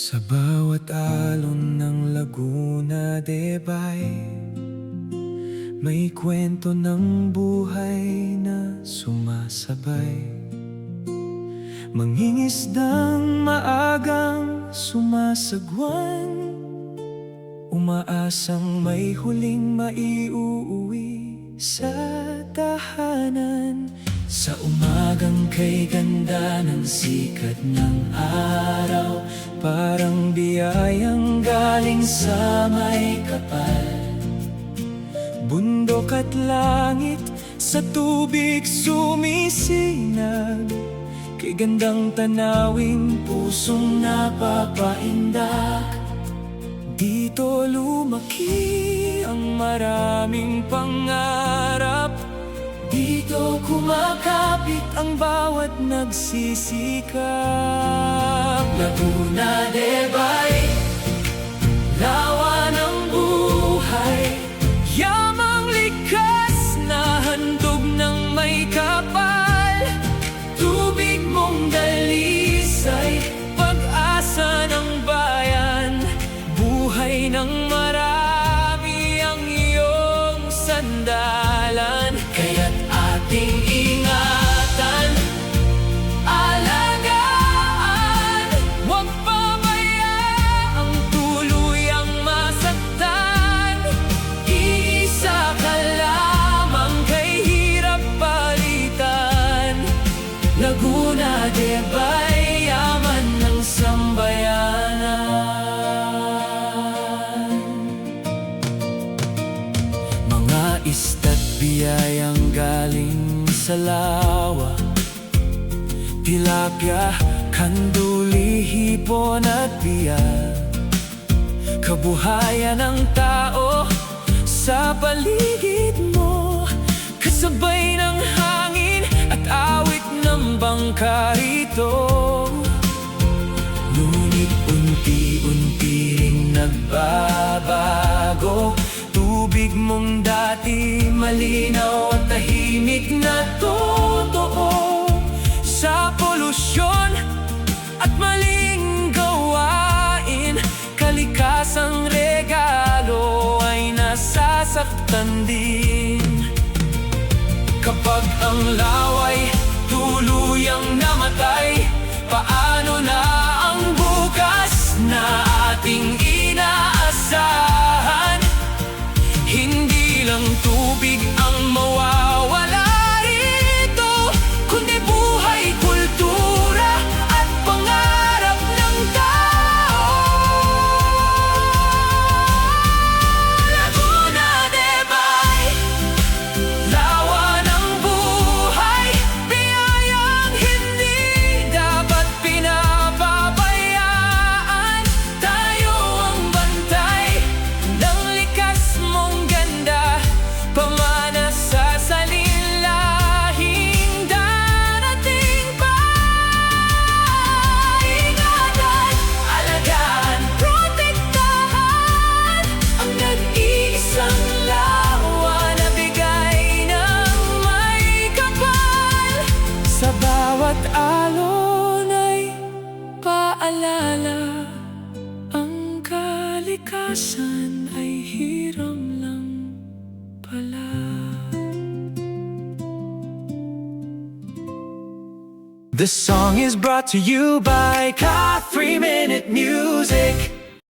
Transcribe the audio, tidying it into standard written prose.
Sa bawat alon ng Laguna de Bay, may kwento ng buhay na sumasabay. Mangingisdang maagang sumasagwan, umaasang may huling maiuuwi sa tahanan. Sa umagang kay ganda ng sikat ng araw, parang biyayang galing sa may kapal. Bundok at langit sa tubig sumisinag, kay gandang tanawing pusong napapaindak. Dito lumaki ang maraming pangarap, dito kumakapit ang bawat nagsisikap. Laguna de Bay, lawa ng buhay, yamang likas na handog ng may kapal. Tubig mong dalisay, pag-asa ng bayan, buhay ng marami ang iyong sandalan. Kaya't ating ingatan, alagaan, huwag pabayaang tuluyang masaktan. Iisa ka lamang kay hirap palitan. Laguna de Bay, yaman ng sambayanan. Mga ista't biyayang galing sa lawa, tilapia, kanduli, hipon at biya. Kabuhayan ng tao sa paligid mo, kasabay ng hangin at awit ng bangka rito. Ngunit unti-unti ring nagbabago, tubig mong dati malinaw at tahimik na totoo. Sa polusyon at maling gawain, kalikasang regalo ay nasasaktan din. Kapag ang laway tuluyang namatay, paano na ang bukas na ating inaasahan? Hindi lang tubig ang mawawala rito, kundi buhay, kultura at pangarap ng tao. Laguna de Bay, lawa ng buhay, biyayang hindi dapat pinapabayaan. Tayo ang bantay ng likas mong ganda, pamana sa salinlahing darating pa. Ingatan, alagaan, protektahan ang nag-iisang lawa na bigay ng may kapal. Sa bawat alon ay paalala, ang kalikasan ay hiram lang pala. This song is brought to you by Ka 3 Minute Music.